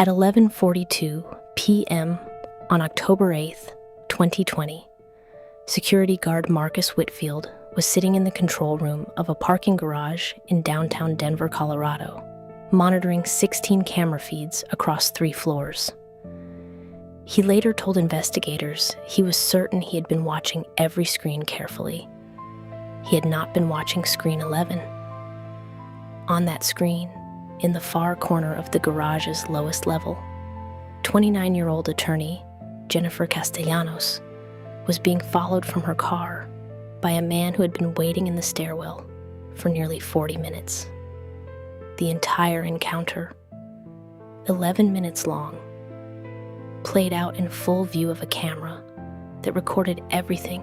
At 11:42 p.m. on October 8th, 2020, security guard Marcus Whitfield was sitting in the control room of a parking garage in downtown Denver, Colorado, monitoring 16 camera feeds across 3 floors. He later told investigators he was certain he had been watching every screen carefully. He had not been watching screen 11. On that screen, in the far corner of the garage's lowest level, 29-year-old attorney Jennifer Castellanos was being followed from her car by a man who had been waiting in the stairwell for nearly 40 minutes. The entire encounter, 11 minutes long, played out in full view of a camera that recorded everything,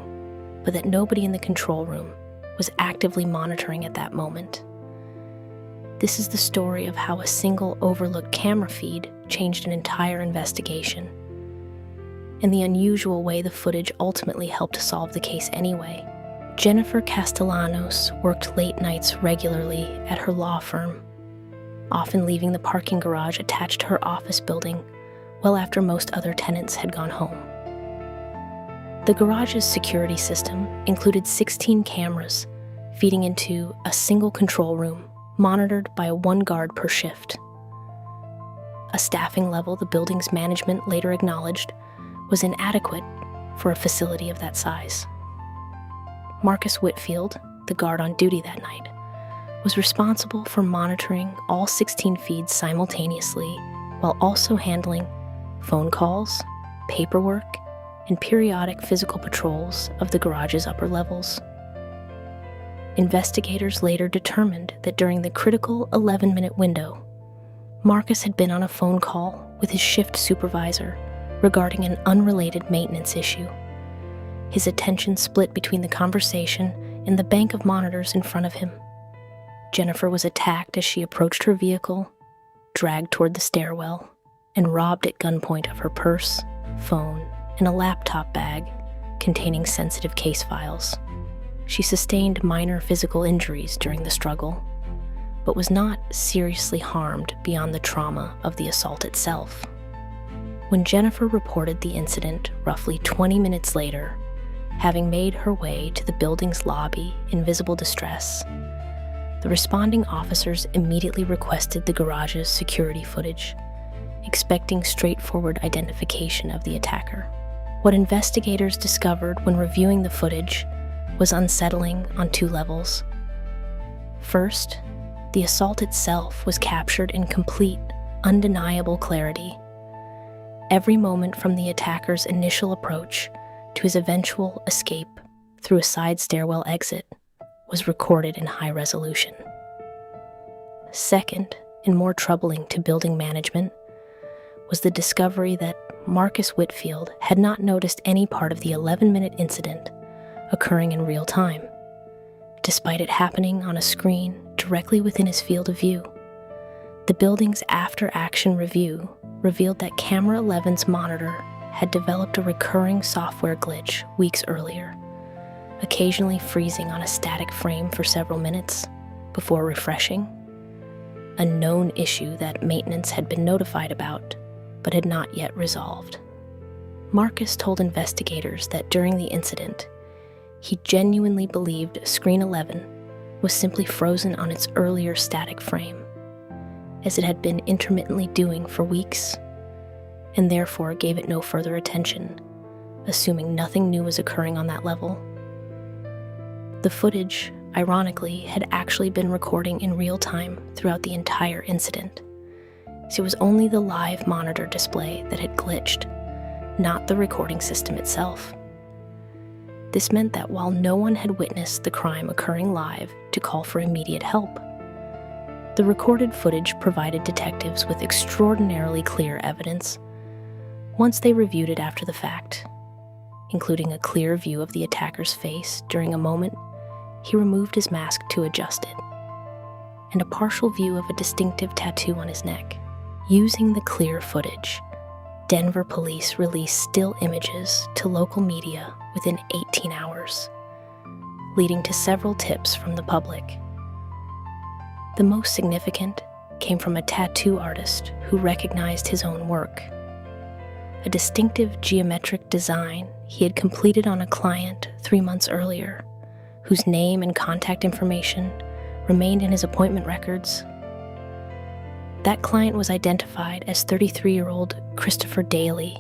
but that nobody in the control room was actively monitoring at that moment. This is the story of how a single overlooked camera feed changed an entire investigation, and the unusual way the footage ultimately helped to solve the case anyway. Jennifer Castellanos worked late nights regularly at her law firm, often leaving the parking garage attached to her office building well after most other tenants had gone home. The garage's security system included 16 cameras feeding into a single control room monitored by 1 guard per shift. A staffing level the building's management later acknowledged was inadequate for a facility of that size. Marcus Whitfield, the guard on duty that night, was responsible for monitoring all 16 feeds simultaneously while also handling phone calls, paperwork, and periodic physical patrols of the garage's upper levels. Investigators later determined that during the critical 11-minute window, Marcus had been on a phone call with his shift supervisor regarding an unrelated maintenance issue. His attention split between the conversation and the bank of monitors in front of him. Jennifer was attacked as she approached her vehicle, dragged toward the stairwell, and robbed at gunpoint of her purse, phone, and a laptop bag containing sensitive case files. She sustained minor physical injuries during the struggle, but was not seriously harmed beyond the trauma of the assault itself. When Jennifer reported the incident roughly 20 minutes later, having made her way to the building's lobby in visible distress, the responding officers immediately requested the garage's security footage, expecting straightforward identification of the attacker. What investigators discovered when reviewing the footage was unsettling on 2 levels. First, the assault itself was captured in complete, undeniable clarity. Every moment from the attacker's initial approach to his eventual escape through a side stairwell exit was recorded in high resolution. Second, and more troubling to building management, was the discovery that Marcus Whitfield had not noticed any part of the 11-minute incident occurring in real time, despite it happening on a screen directly within his field of view. The building's after-action review revealed that Camera 11's monitor had developed a recurring software glitch weeks earlier, occasionally freezing on a static frame for several minutes before refreshing, a known issue that maintenance had been notified about but had not yet resolved. Marcus told investigators that during the incident, he genuinely believed Screen 11 was simply frozen on its earlier static frame, as it had been intermittently doing for weeks, and therefore gave it no further attention, assuming nothing new was occurring on that level. The footage, ironically, had actually been recording in real time throughout the entire incident, so it was only the live monitor display that had glitched, not the recording system itself. This meant that while no one had witnessed the crime occurring live to call for immediate help, the recorded footage provided detectives with extraordinarily clear evidence once they reviewed it after the fact, including a clear view of the attacker's face during a moment he removed his mask to adjust it, and a partial view of a distinctive tattoo on his neck. Using the clear footage, Denver police released still images to local media within 18 hours, leading to several tips from the public. The most significant came from a tattoo artist who recognized his own work. A distinctive geometric design he had completed on a client 3 months earlier, whose name and contact information remained in his appointment records. That client was identified as 33-year-old Christopher Daly,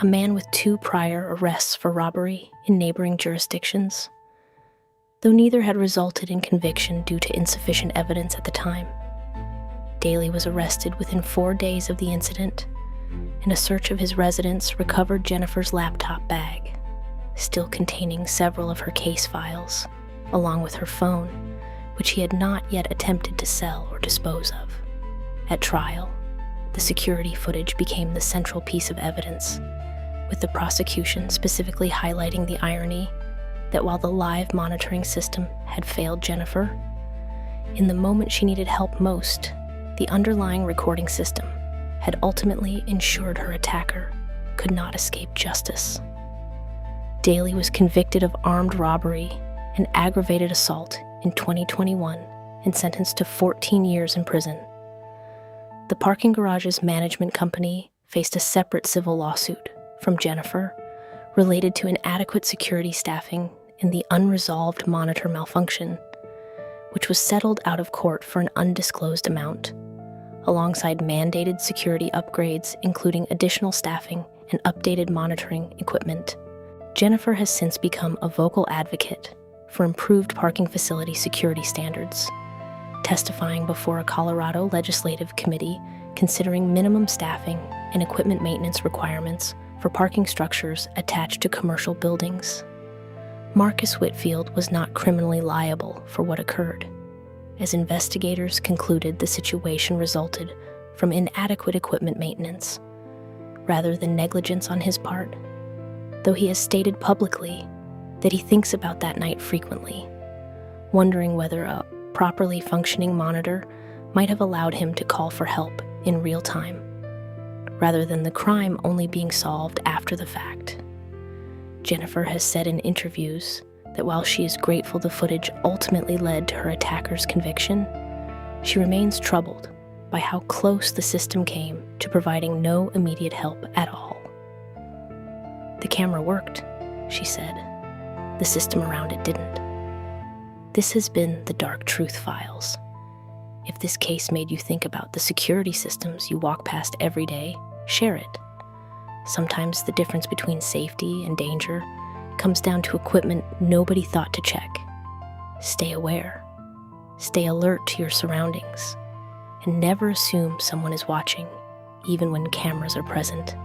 a man with 2 prior arrests for robbery in neighboring jurisdictions, though neither had resulted in conviction due to insufficient evidence at the time. Daly was arrested within 4 days of the incident, and a search of his residence recovered Jennifer's laptop bag, still containing several of her case files, along with her phone, which he had not yet attempted to sell or dispose of. At trial, the security footage became the central piece of evidence, with the prosecution specifically highlighting the irony that while the live monitoring system had failed Jennifer, in the moment she needed help most, the underlying recording system had ultimately ensured her attacker could not escape justice. Daly was convicted of armed robbery and aggravated assault in 2021 and sentenced to 14 years in prison. The parking garage's management company faced a separate civil lawsuit from Jennifer related to inadequate security staffing and the unresolved monitor malfunction, which was settled out of court for an undisclosed amount, alongside mandated security upgrades including additional staffing and updated monitoring equipment. Jennifer has since become a vocal advocate for improved parking facility security standards, testifying before a Colorado legislative committee considering minimum staffing and equipment maintenance requirements for parking structures attached to commercial buildings. Marcus Whitfield was not criminally liable for what occurred, as investigators concluded the situation resulted from inadequate equipment maintenance, rather than negligence on his part, though he has stated publicly that he thinks about that night frequently, wondering whether a properly functioning monitor might have allowed him to call for help in real time, rather than the crime only being solved after the fact. Jennifer has said in interviews that while she is grateful the footage ultimately led to her attacker's conviction, she remains troubled by how close the system came to providing no immediate help at all. "The camera worked," she said. "The system around it didn't." This has been the Dark Truth Files. If this case made you think about the security systems you walk past every day, share it. Sometimes the difference between safety and danger comes down to equipment nobody thought to check. Stay aware. Stay alert to your surroundings. And never assume someone is watching, even when cameras are present.